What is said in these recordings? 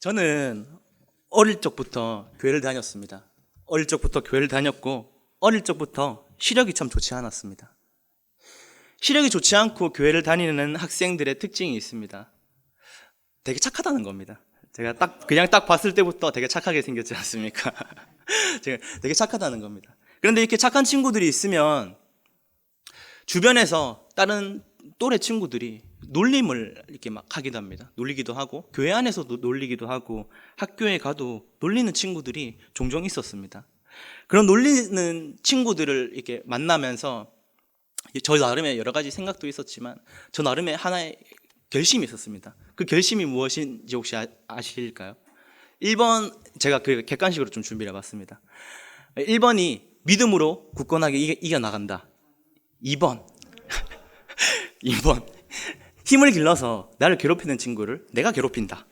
저는 어릴 적부터 교회를 다녔습니다. 어릴 적부터 교회를 다녔고, 어릴 적부터 시력이 참 좋지 않았습니다. 시력이 좋지 않고 교회를 다니는 학생들의 특징이 있습니다. 되게 착하다는 겁니다. 제가 그냥 딱 봤을 때부터 되게 착하게 생겼지 않습니까? 제가 되게 착하다는 겁니다. 그런데 이렇게 착한 친구들이 있으면 주변에서 다른 또래 친구들이 놀림을 이렇게 막 하기도 합니다. 놀리기도 하고, 교회 안에서도 놀리기도 하고, 학교에 가도 놀리는 친구들이 종종 있었습니다. 그런 놀리는 친구들을 이렇게 만나면서 저 나름의 여러 가지 생각도 있었지만, 저 나름의 하나의 결심이 있었습니다. 그 결심이 무엇인지 혹시 아실까요? 1번, 제가 그 객관식으로 좀 준비를 해봤습니다. 1번이 믿음으로 굳건하게 이겨나간다. 2번, 2번, 힘을 길러서 나를 괴롭히는 친구를 내가 괴롭힌다.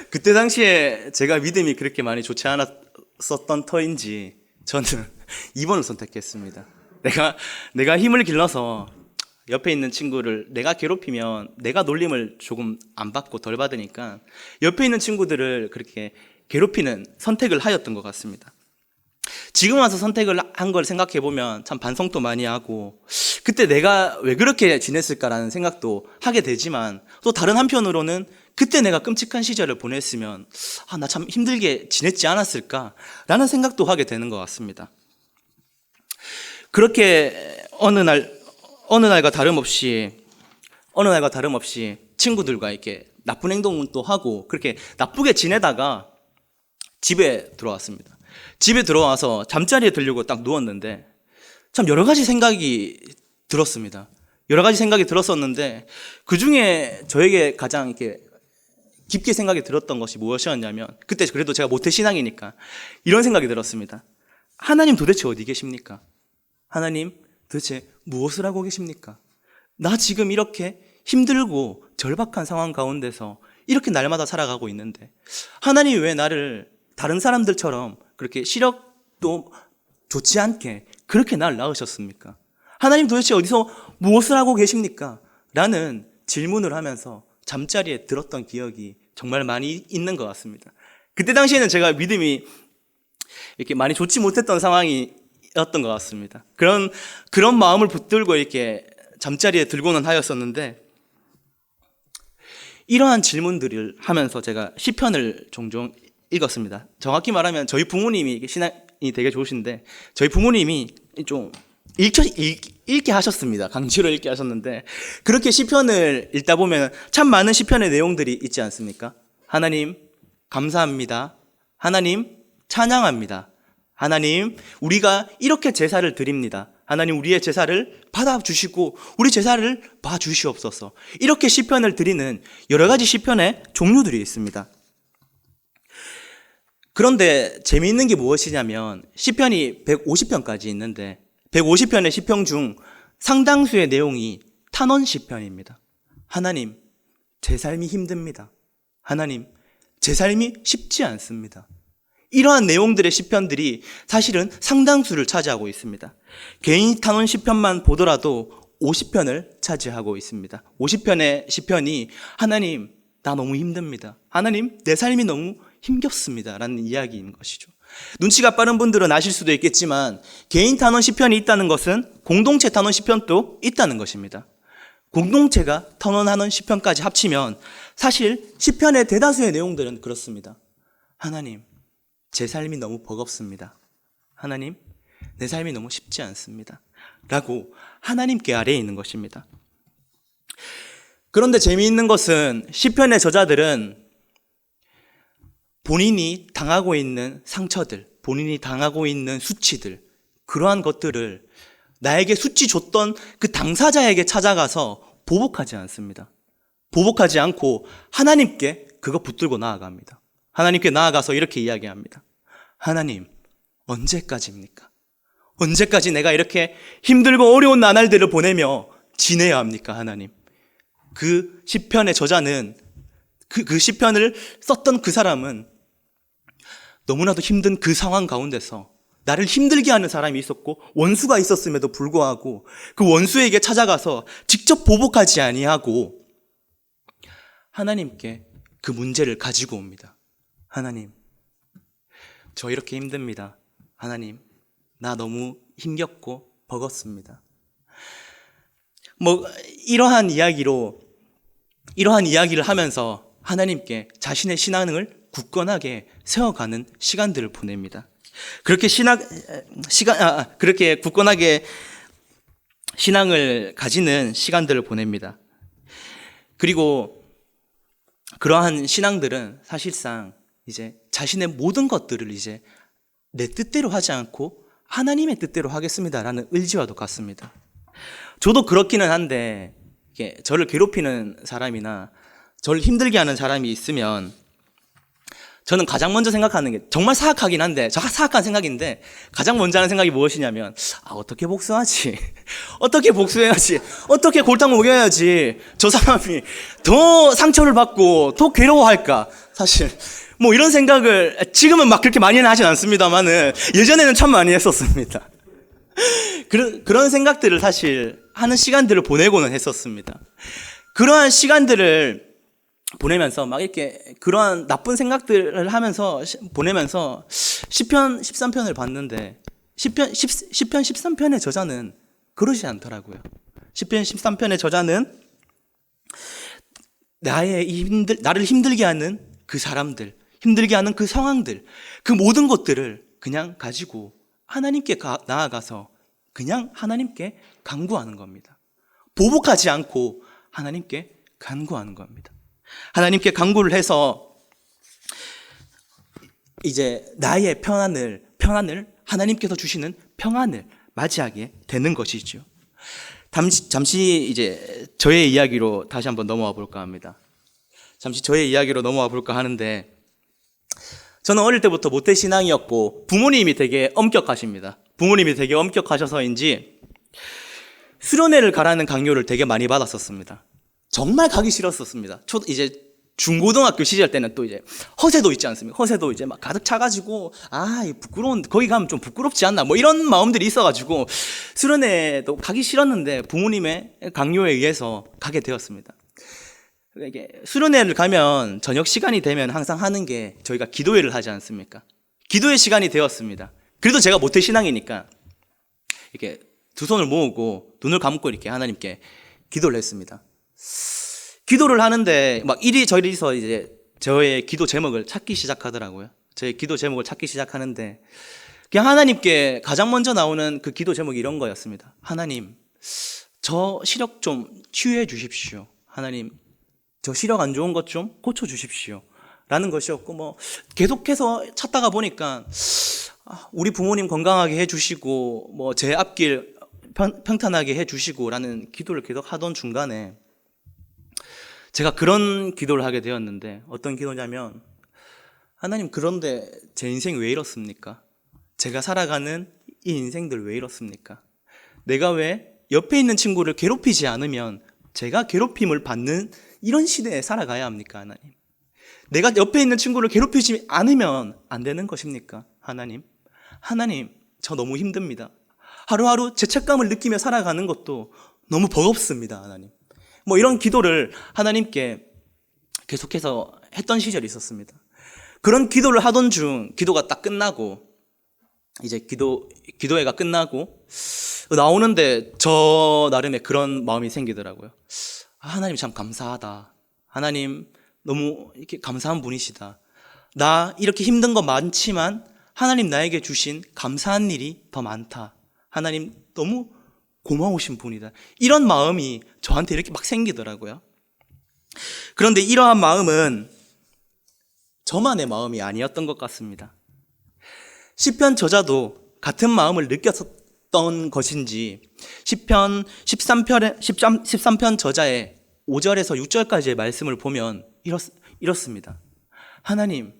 그때 당시에 제가 믿음이 그렇게 많이 좋지 않았었던 터인지 저는 2번을 선택했습니다. 내가 힘을 길러서 옆에 있는 친구를 내가 괴롭히면 내가 놀림을 조금 안 받고 덜 받으니까 옆에 있는 친구들을 그렇게 괴롭히는 선택을 하였던 것 같습니다. 지금 와서 선택을 한 걸 생각해 보면 참 반성도 많이 하고, 그때 내가 왜 그렇게 지냈을까라는 생각도 하게 되지만, 또 다른 한편으로는 그때 내가 끔찍한 시절을 보냈으면 나 참 힘들게 지냈지 않았을까라는 생각도 하게 되는 것 같습니다. 그렇게 어느 날과 다름없이 친구들과 이렇게 나쁜 행동도 하고 그렇게 나쁘게 지내다가 집에 들어왔습니다. 집에 들어와서 잠자리에 들려고 딱 누웠는데 참 여러 가지 생각이 들었습니다. 여러 가지 생각이 들었었는데 그 중에 저에게 가장 이렇게 깊게 생각이 들었던 것이 무엇이었냐면, 그때 그래도 제가 모태신앙이니까 이런 생각이 들었습니다. 하나님 도대체 어디 계십니까? 하나님 도대체 무엇을 하고 계십니까? 나 지금 이렇게 힘들고 절박한 상황 가운데서 이렇게 날마다 살아가고 있는데 하나님이 왜 나를 다른 사람들처럼 그렇게 시력도 좋지 않게 그렇게 날 낳으셨습니까? 하나님 도대체 어디서 무엇을 하고 계십니까? 라는 질문을 하면서 잠자리에 들었던 기억이 정말 많이 있는 것 같습니다. 그때 당시에는 제가 믿음이 이렇게 많이 좋지 못했던 상황이었던 것 같습니다. 그런 마음을 붙들고 이렇게 잠자리에 들고는 하였었는데, 이러한 질문들을 하면서 제가 시편을 종종 읽었습니다. 정확히 말하면 저희 부모님이 신앙이 되게 좋으신데 저희 부모님이 좀 읽게 하셨습니다. 강제로 읽게 하셨는데, 그렇게 시편을 읽다 보면 참 많은 시편의 내용들이 있지 않습니까? 하나님 감사합니다. 하나님 찬양합니다. 하나님 우리가 이렇게 제사를 드립니다. 하나님 우리의 제사를 받아주시고 우리 제사를 봐주시옵소서. 이렇게 시편을 드리는 여러 가지 시편의 종류들이 있습니다. 그런데 재미있는 게 무엇이냐면, 시편이 150편까지 있는데 150편의 시편 중 상당수의 내용이 탄원 시편입니다. 하나님, 제 삶이 힘듭니다. 하나님, 제 삶이 쉽지 않습니다. 이러한 내용들의 시편들이 사실은 상당수를 차지하고 있습니다. 개인 탄원 시편만 보더라도 50편을 차지하고 있습니다. 50편의 시편이 하나님, 나 너무 힘듭니다. 하나님, 내 삶이 너무 힘겹습니다. 라는 이야기인 것이죠. 눈치가 빠른 분들은 아실 수도 있겠지만, 개인 탄원 시편이 있다는 것은 공동체 탄원 시편도 있다는 것입니다. 공동체가 탄원하는 시편까지 합치면 사실 시편의 대다수의 내용들은 그렇습니다. 하나님, 제 삶이 너무 버겁습니다. 하나님, 내 삶이 너무 쉽지 않습니다. 라고 하나님께 아래에 있는 것입니다. 그런데 재미있는 것은 시편의 저자들은 본인이 당하고 있는 상처들, 본인이 당하고 있는 수치들, 그러한 것들을 나에게 수치 줬던 그 당사자에게 찾아가서 보복하지 않습니다. 보복하지 않고 하나님께 그거 붙들고 나아갑니다. 하나님께 나아가서 이렇게 이야기합니다. 하나님, 언제까지입니까? 언제까지 내가 이렇게 힘들고 어려운 나날들을 보내며 지내야 합니까, 하나님? 그 시편의 저자는 그 시편을 썼던 그 사람은 너무나도 힘든 그 상황 가운데서 나를 힘들게 하는 사람이 있었고 원수가 있었음에도 불구하고 그 원수에게 찾아가서 직접 보복하지 아니하고 하나님께 그 문제를 가지고 옵니다. 하나님, 저 이렇게 힘듭니다. 하나님, 나 너무 힘겹고 버겁습니다. 이러한 이야기를 하면서 하나님께 자신의 신앙을 굳건하게 세워가는 시간들을 보냅니다. 그렇게 굳건하게 신앙을 가지는 시간들을 보냅니다. 그리고 그러한 신앙들은 사실상 이제 자신의 모든 것들을 이제 내 뜻대로 하지 않고 하나님의 뜻대로 하겠습니다라는 의지와도 같습니다. 저도 그렇기는 한데, 저를 괴롭히는 사람이나 저를 힘들게 하는 사람이 있으면 저는 가장 먼저 생각하는 게, 정말 사악하긴 한데, 사악한 생각인데, 가장 먼저 하는 생각이 무엇이냐면, 어떻게 복수하지? 어떻게 복수해야지? 어떻게 골탕 먹여야지? 저 사람이 더 상처를 받고 더 괴로워할까? 사실 이런 생각을 지금은 막 그렇게 많이는 하진 않습니다만은 예전에는 참 많이 했었습니다. 그런 생각들을 사실 하는 시간들을 보내고는 했었습니다. 그러한 시간들을 보내면서 막 이렇게 그러한 나쁜 생각들을 하면서 보내면서 시편 13편을 봤는데 시편 13편의 저자는 그러지 않더라고요. 시편 13편의 저자는 나를 힘들게 하는 그 사람들, 힘들게 하는 그 상황들, 그 모든 것들을 그냥 가지고 하나님께 나아가서 그냥 하나님께 간구하는 겁니다. 보복하지 않고 하나님께 간구하는 겁니다. 하나님께 간구를 해서 이제 나의 평안을 하나님께서 주시는 평안을 맞이하게 되는 것이죠. 잠시 이제 저의 이야기로 다시 한번 넘어와 볼까 합니다. 잠시 저의 이야기로 넘어와 볼까 하는데, 저는 어릴 때부터 모태신앙이었고 부모님이 되게 엄격하십니다. 부모님이 되게 엄격하셔서인지 수련회를 가라는 강요를 되게 많이 받았었습니다. 정말 가기 싫었었습니다. 이제 중고등학교 시절 때는 또 이제 허세도 있지 않습니까? 허세도 이제 막 가득 차가지고 부끄러운, 거기 가면 좀 부끄럽지 않나 이런 마음들이 있어가지고 수련회도 가기 싫었는데 부모님의 강요에 의해서 가게 되었습니다. 이게 수련회를 가면 저녁 시간이 되면 항상 하는 게 저희가 기도회를 하지 않습니까? 기도회 시간이 되었습니다. 그래도 제가 모태신앙이니까 이렇게 두 손을 모으고 눈을 감고 이렇게 하나님께 기도를 했습니다. 기도를 하는데 막 이리저리서 이제 저의 기도 제목을 찾기 시작하더라고요. 저의 기도 제목을 찾기 시작하는데 그냥 하나님께 가장 먼저 나오는 그 기도 제목이 이런 거였습니다. 하나님, 저 시력 좀 치유해 주십시오. 하나님, 저 시력 안 좋은 것 좀 고쳐 주십시오. 라는 것이었고, 계속해서 찾다가 보니까 우리 부모님 건강하게 해주시고 제 앞길 평탄하게 해주시고 라는 기도를 계속 하던 중간에 제가 그런 기도를 하게 되었는데, 어떤 기도냐면, 하나님, 그런데 제 인생이 왜 이렇습니까? 제가 살아가는 이 인생들 왜 이렇습니까? 내가 왜 옆에 있는 친구를 괴롭히지 않으면 제가 괴롭힘을 받는 이런 시대에 살아가야 합니까, 하나님? 내가 옆에 있는 친구를 괴롭히지 않으면 안 되는 것입니까, 하나님? 하나님, 저 너무 힘듭니다. 하루하루 죄책감을 느끼며 살아가는 것도 너무 버겁습니다, 하나님. 이런 기도를 하나님께 계속해서 했던 시절이 있었습니다. 그런 기도를 하던 중 기도가 딱 끝나고 이제 기도회가 끝나고 나오는데 저 나름의 그런 마음이 생기더라고요. 하나님 참 감사하다. 하나님 너무 이렇게 감사한 분이시다. 나 이렇게 힘든 거 많지만 하나님 나에게 주신 감사한 일이 더 많다. 하나님 너무 고마우신 분이다. 이런 마음이 저한테 이렇게 막 생기더라고요. 그런데 이러한 마음은 저만의 마음이 아니었던 것 같습니다. 시편 저자도 같은 마음을 느꼈던 것인지 시편 13편 저자의 5절에서 6절까지의 말씀을 보면 이렇습니다. 하나님,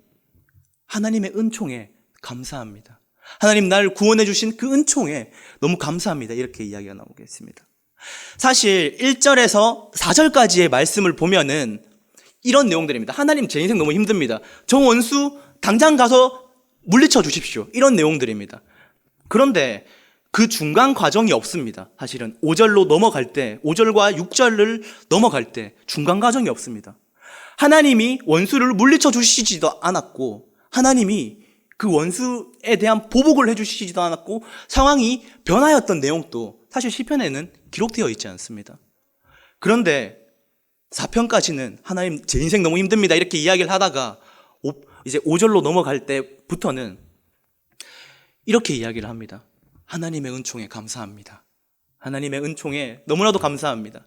하나님의 은총에 감사합니다. 하나님 나를 구원해 주신 그 은총에 너무 감사합니다. 이렇게 이야기가 나오겠습니다. 사실 1절에서 4절까지의 말씀을 보면은 이런 내용들입니다. 하나님 제 인생 너무 힘듭니다. 저 원수 당장 가서 물리쳐 주십시오. 이런 내용들입니다. 그런데 그 중간 과정이 없습니다. 사실은 5절로 넘어갈 때, 5절과 6절을 넘어갈 때 중간 과정이 없습니다. 하나님이 원수를 물리쳐 주시지도 않았고 하나님이 그 원수에 대한 보복을 해주시지도 않았고 상황이 변하였던 내용도 사실 시편에는 기록되어 있지 않습니다. 그런데 4편까지는 하나님 제 인생 너무 힘듭니다 이렇게 이야기를 하다가 이제 5절로 넘어갈 때부터는 이렇게 이야기를 합니다. 하나님의 은총에 감사합니다. 하나님의 은총에 너무나도 감사합니다.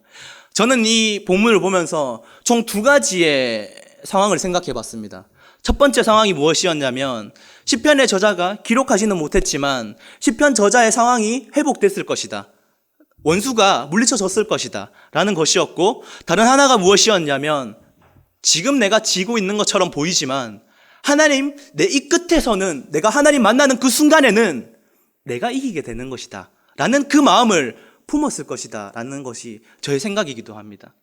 저는 이 본문을 보면서 총 2가지의 상황을 생각해 봤습니다. 첫 번째 상황이 무엇이었냐면 시편의 저자가 기록하지는 못했지만 시편 저자의 상황이 회복됐을 것이다. 원수가 물리쳐졌을 것이다 라는 것이었고, 다른 하나가 무엇이었냐면 지금 내가 지고 있는 것처럼 보이지만 하나님 내 이 끝에서는 내가 하나님 만나는 그 순간에는 내가 이기게 되는 것이다 라는 그 마음을 품었을 것이다 라는 것이 저의 생각이기도 합니다.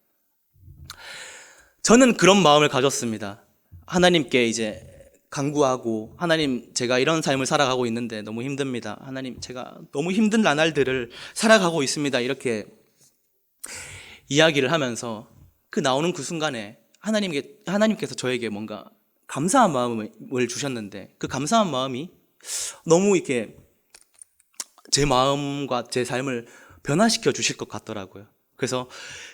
저는 그런 마음을 가졌습니다. 하나님께 이제 간구하고, 하나님 제가 이런 삶을 살아가고 있는데 너무 힘듭니다. 하나님 제가 너무 힘든 나날들을 살아가고 있습니다. 이렇게 이야기를 하면서 나오는 그 순간에 하나님께서 저에게 뭔가 감사한 마음을 주셨는데 그 감사한 마음이 너무 이렇게 제 마음과 제 삶을 변화시켜 주실 것 같더라고요. 그래서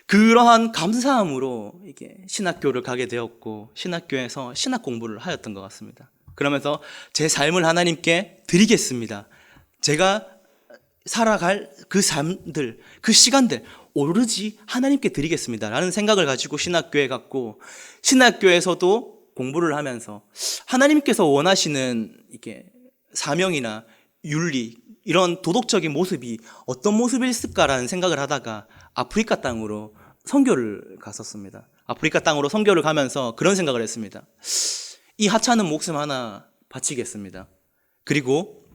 그러한 감사함으로 이게 신학교를 가게 되었고 신학교에서 신학 공부를 하였던 것 같습니다. 그러면서 제 삶을 하나님께 드리겠습니다. 제가 살아갈 그 삶들, 그 시간들 오로지 하나님께 드리겠습니다 라는 생각을 가지고 신학교에 갔고, 신학교에서도 공부를 하면서 하나님께서 원하시는 이게 사명이나 윤리, 이런 도덕적인 모습이 어떤 모습이 있을까라는 생각을 하다가 아프리카 땅으로 선교를 갔었습니다. 아프리카 땅으로 선교를 가면서 그런 생각을 했습니다. 이 하찮은 목숨 하나 바치겠습니다. 그리고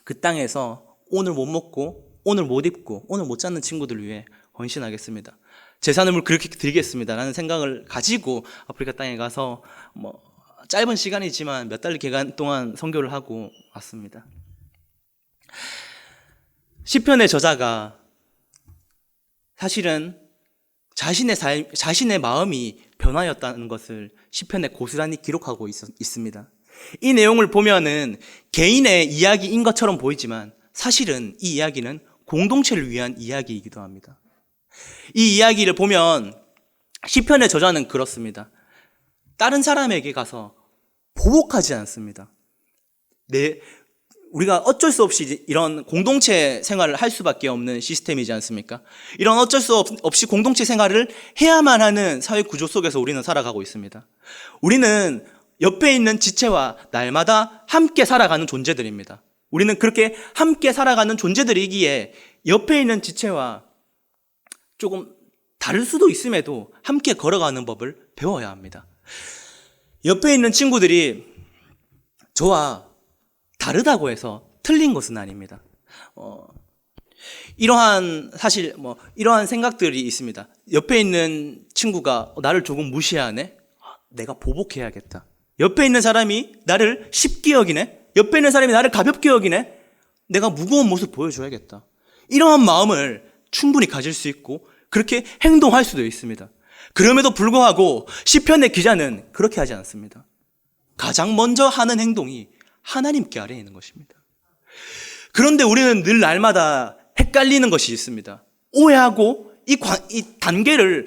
그 땅에서 오늘 못 먹고 오늘 못 입고 오늘 못 자는 친구들 위해 헌신하겠습니다. 제 삶을 그렇게 드리겠습니다 라는 생각을 가지고 아프리카 땅에 가서 짧은 시간이지만 몇 달 기간 동안 선교를 하고 왔습니다. 시편의 저자가 사실은 자신의 마음이 변화였다는 것을 시편에 고스란히 기록하고 있습니다. 이 내용을 보면은 개인의 이야기인 것처럼 보이지만 사실은 이 이야기는 공동체를 위한 이야기이기도 합니다. 이 이야기를 보면 시편의 저자는 그렇습니다. 다른 사람에게 가서 보복하지 않습니다. 우리가 어쩔 수 없이 이런 공동체 생활을 할 수밖에 없는 시스템이지 않습니까? 이런 어쩔 수 없이 공동체 생활을 해야만 하는 사회 구조 속에서 우리는 살아가고 있습니다. 우리는 옆에 있는 지체와 날마다 함께 살아가는 존재들입니다. 우리는 그렇게 함께 살아가는 존재들이기에 옆에 있는 지체와 조금 다를 수도 있음에도 함께 걸어가는 법을 배워야 합니다. 옆에 있는 친구들이 저와 다르다고 해서 틀린 것은 아닙니다. 이러한 생각들이 있습니다. 옆에 있는 친구가 나를 조금 무시하네? 내가 보복해야겠다. 옆에 있는 사람이 나를 쉽게 여기네? 옆에 있는 사람이 나를 가볍게 여기네? 내가 무거운 모습 보여줘야겠다. 이러한 마음을 충분히 가질 수 있고 그렇게 행동할 수도 있습니다. 그럼에도 불구하고 시편의 기자는 그렇게 하지 않습니다. 가장 먼저 하는 행동이 하나님께 아래에 있는 것입니다. 그런데 우리는 늘 날마다 헷갈리는 것이 있습니다. 오해하고 이 단계를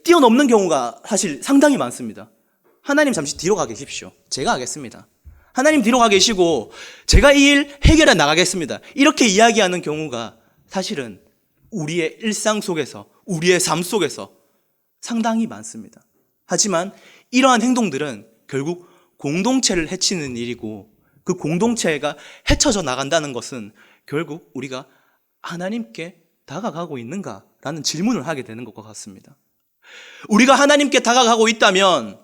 뛰어넘는 경우가 사실 상당히 많습니다. 하나님 잠시 뒤로 가 계십시오. 제가 하겠습니다. 하나님 뒤로 가 계시고 제가 이 일 해결해 나가겠습니다. 이렇게 이야기하는 경우가 사실은 우리의 일상 속에서, 우리의 삶 속에서 상당히 많습니다. 하지만 이러한 행동들은 결국 공동체를 해치는 일이고, 그 공동체가 헤쳐져 나간다는 것은 결국 우리가 하나님께 다가가고 있는가라는 질문을 하게 되는 것과 같습니다. 우리가 하나님께 다가가고 있다면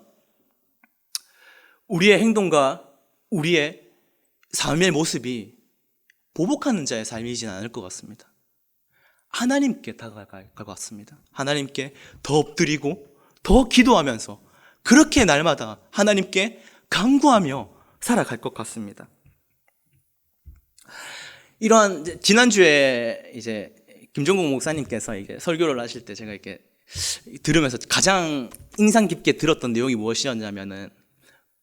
우리의 행동과 우리의 삶의 모습이 보복하는 자의 삶이지는 않을 것 같습니다. 하나님께 다가갈 것 같습니다. 하나님께 더 엎드리고 더 기도하면서 그렇게 날마다 하나님께 간구하며 살아갈 것 같습니다. 이러한 지난주에 이제 김종국 목사님께서 이게 설교를 하실 때 제가 이렇게 들으면서 가장 인상 깊게 들었던 내용이 무엇이었냐면은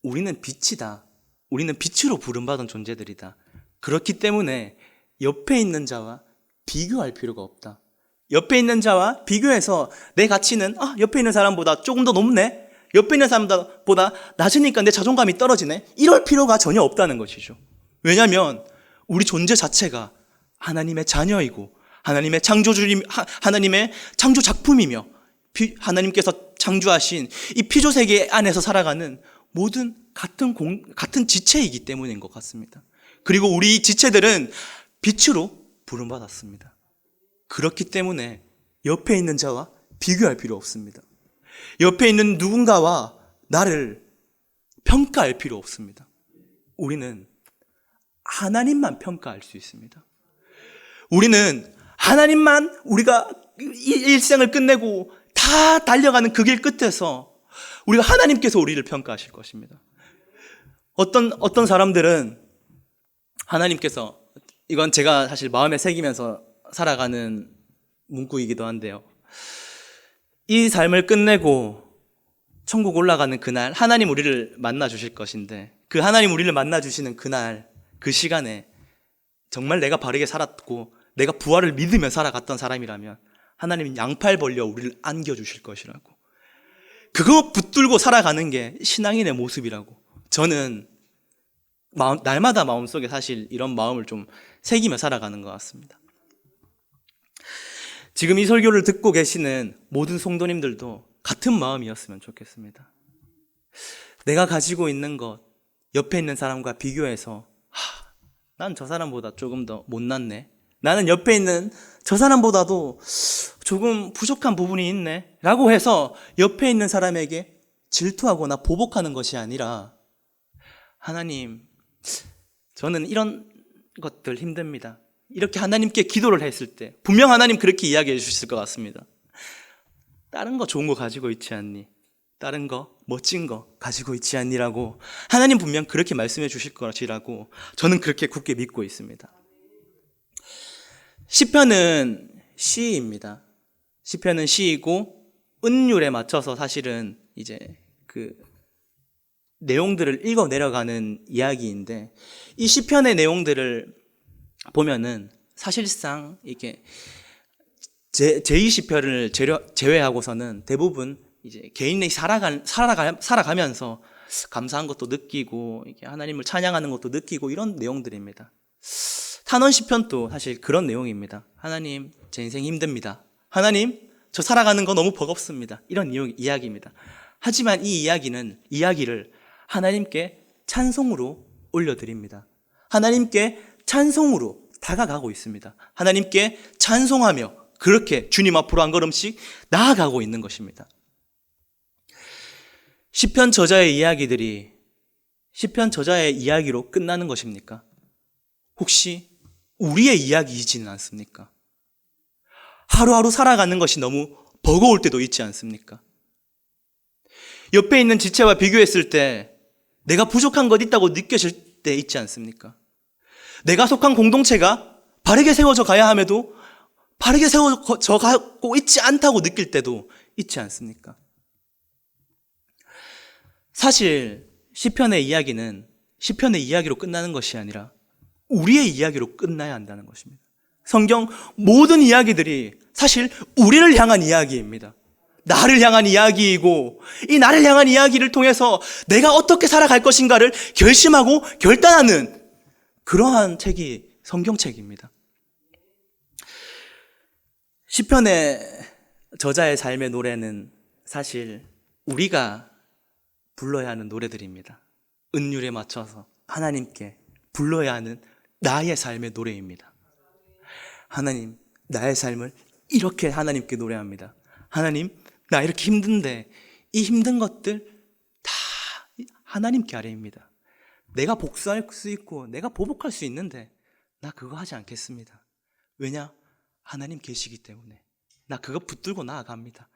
우리는 빛이다. 우리는 빛으로 부름받은 존재들이다. 그렇기 때문에 옆에 있는 자와 비교할 필요가 없다. 옆에 있는 자와 비교해서 내 가치는 옆에 있는 사람보다 조금 더 높네. 옆에 있는 사람보다 낮으니까 내 자존감이 떨어지네. 이럴 필요가 전혀 없다는 것이죠. 왜냐하면 우리 존재 자체가 하나님의 자녀이고 하나님의 하나님의 창조 작품이며 하나님께서 창조하신 이 피조 세계 안에서 살아가는 모든 같은 지체이기 때문인 것 같습니다. 그리고 우리 지체들은 빛으로 부름받았습니다. 그렇기 때문에 옆에 있는 자와 비교할 필요 없습니다. 옆에 있는 누군가와 나를 평가할 필요 없습니다. 우리는 하나님만 평가할 수 있습니다. 우리는 하나님만 우리가 일생을 끝내고 다 달려가는 그 길 끝에서 우리가 하나님께서 우리를 평가하실 것입니다. 어떤 사람들은 하나님께서, 이건 제가 사실 마음에 새기면서 살아가는 문구이기도 한데요. 이 삶을 끝내고 천국 올라가는 그날 하나님 우리를 만나 주실 것인데, 그 하나님 우리를 만나 주시는 그날 그 시간에 정말 내가 바르게 살았고 내가 부활을 믿으며 살아갔던 사람이라면 하나님은 양팔 벌려 우리를 안겨주실 것이라고, 그거 붙들고 살아가는 게 신앙인의 모습이라고 저는 날마다 마음속에 사실 이런 마음을 좀 새기며 살아가는 것 같습니다. 지금 이 설교를 듣고 계시는 모든 성도님들도 같은 마음이었으면 좋겠습니다. 내가 가지고 있는 것, 옆에 있는 사람과 비교해서 난 저 사람보다 조금 더 못났네, 나는 옆에 있는 저 사람보다도 조금 부족한 부분이 있네 라고 해서 옆에 있는 사람에게 질투하거나 보복하는 것이 아니라, 하나님, 저는 이런 것들 힘듭니다. 이렇게 하나님께 기도를 했을 때 분명 하나님 그렇게 이야기해 주실 것 같습니다. 다른 거 좋은 거 가지고 있지 않니? 다른 거 멋진 거 가지고 있지 않니라고 하나님 분명 그렇게 말씀해 주실 것이라고 저는 그렇게 굳게 믿고 있습니다. 시편은 시입니다. 시편은 시이고 은율에 맞춰서 사실은 이제 그 내용들을 읽어 내려가는 이야기인데, 이 시편의 내용들을 보면은 사실상 이게 제2시편을 제외하고서는 대부분 이제 개인이 살아가면서 감사한 것도 느끼고 이게 하나님을 찬양하는 것도 느끼고 이런 내용들입니다. 탄원시편도 사실 그런 내용입니다. 하나님, 제 인생 힘듭니다. 하나님, 저 살아가는 거 너무 버겁습니다. 이런 이야기입니다. 하지만 이 이야기를 하나님께 찬송으로 올려드립니다. 하나님께 찬송으로 다가가고 있습니다. 하나님께 찬송하며 그렇게 주님 앞으로 한 걸음씩 나아가고 있는 것입니다. 시편 저자의 이야기들이 시편 저자의 이야기로 끝나는 것입니까? 혹시 우리의 이야기이지는 않습니까? 하루하루 살아가는 것이 너무 버거울 때도 있지 않습니까? 옆에 있는 지체와 비교했을 때 내가 부족한 것 있다고 느껴질 때 있지 않습니까? 내가 속한 공동체가 바르게 세워져 가야 함에도 바르게 세워져 가고 있지 않다고 느낄 때도 있지 않습니까? 사실 시편의 이야기는 시편의 이야기로 끝나는 것이 아니라 우리의 이야기로 끝나야 한다는 것입니다. 성경 모든 이야기들이 사실 우리를 향한 이야기입니다. 나를 향한 이야기이고, 이 나를 향한 이야기를 통해서 내가 어떻게 살아갈 것인가를 결심하고 결단하는 그러한 책이 성경책입니다. 시편의 저자의 삶의 노래는 사실 우리가 불러야 하는 노래들입니다. 은율에 맞춰서 하나님께 불러야 하는 나의 삶의 노래입니다. 하나님, 나의 삶을 이렇게 하나님께 노래합니다. 하나님, 나 이렇게 힘든데 이 힘든 것들 다 하나님께 아뢰입니다. 내가 복수할 수 있고 내가 보복할 수 있는데 나 그거 하지 않겠습니다. 왜냐? 하나님 계시기 때문에 나 그거 붙들고 나아갑니다.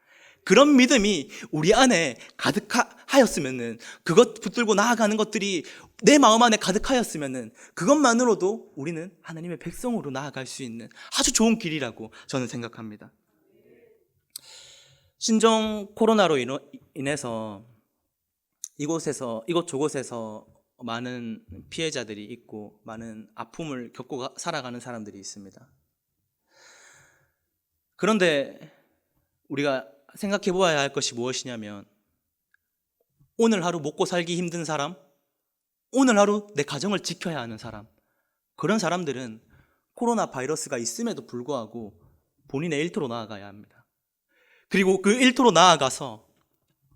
그런 믿음이 우리 안에 가득하였으면은, 그것 붙들고 나아가는 것들이 내 마음 안에 가득하였으면은, 그것만으로도 우리는 하나님의 백성으로 나아갈 수 있는 아주 좋은 길이라고 저는 생각합니다. 신종 코로나로 인해서 이곳저곳에서 많은 피해자들이 있고 많은 아픔을 겪고 살아가는 사람들이 있습니다. 그런데 우리가 생각해 보아야 할 것이 무엇이냐면, 오늘 하루 먹고 살기 힘든 사람, 오늘 하루 내 가정을 지켜야 하는 사람, 그런 사람들은 코로나 바이러스가 있음에도 불구하고 본인의 일터로 나아가야 합니다. 그리고 그 일터로 나아가서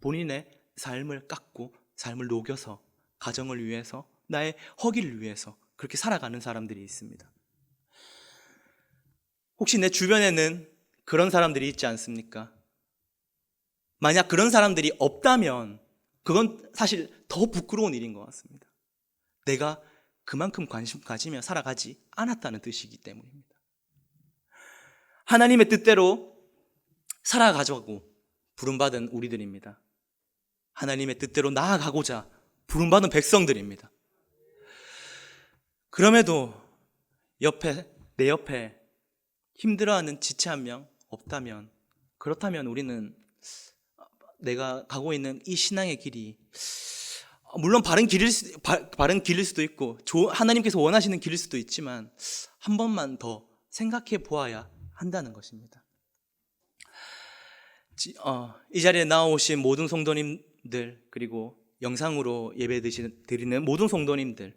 본인의 삶을 깎고 삶을 녹여서 가정을 위해서, 나의 허기를 위해서 그렇게 살아가는 사람들이 있습니다. 혹시 내 주변에는 그런 사람들이 있지 않습니까? 만약 그런 사람들이 없다면 그건 사실 더 부끄러운 일인 것 같습니다. 내가 그만큼 관심 가지며 살아가지 않았다는 뜻이기 때문입니다. 하나님의 뜻대로 살아가자고 부름받은 우리들입니다. 하나님의 뜻대로 나아가고자 부름받은 백성들입니다. 그럼에도 내 옆에 힘들어하는 지체 한 명 없다면, 그렇다면 우리는 내가 가고 있는 이 신앙의 길이 물론 바른 길일 수도 있고 하나님께서 원하시는 길일 수도 있지만, 한 번만 더 생각해 보아야 한다는 것입니다. 이 자리에 나오신 모든 성도님들, 그리고 영상으로 예배 드리는 모든 성도님들,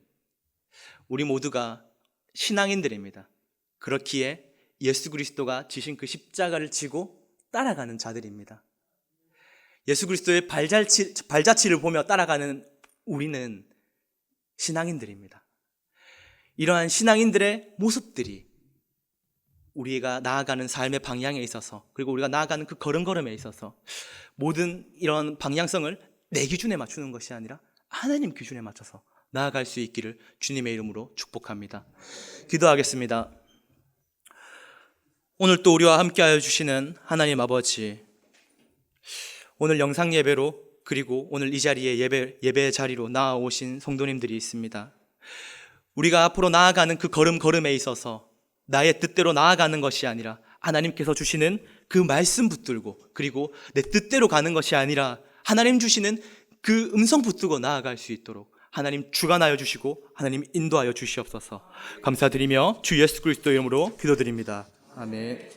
우리 모두가 신앙인들입니다. 그렇기에 예수 그리스도가 지신 그 십자가를 지고 따라가는 자들입니다. 예수 그리스도의 발자취를 보며 따라가는 우리는 신앙인들입니다. 이러한 신앙인들의 모습들이 우리가 나아가는 삶의 방향에 있어서, 그리고 우리가 나아가는 그 걸음걸음에 있어서 모든 이런 방향성을 내 기준에 맞추는 것이 아니라 하나님 기준에 맞춰서 나아갈 수 있기를 주님의 이름으로 축복합니다. 기도하겠습니다. 오늘 또 우리와 함께하여 주시는 하나님 아버지, 오늘 영상 예배로, 그리고 오늘 이 자리에 예배의 자리로 나아오신 성도님들이 있습니다. 우리가 앞으로 나아가는 그 걸음걸음에 있어서 나의 뜻대로 나아가는 것이 아니라 하나님께서 주시는 그 말씀 붙들고, 그리고 내 뜻대로 가는 것이 아니라 하나님 주시는 그 음성 붙들고 나아갈 수 있도록 하나님 주관하여 주시고 하나님 인도하여 주시옵소서. 감사드리며 주 예수 그리스도 이름으로 기도드립니다. 아멘.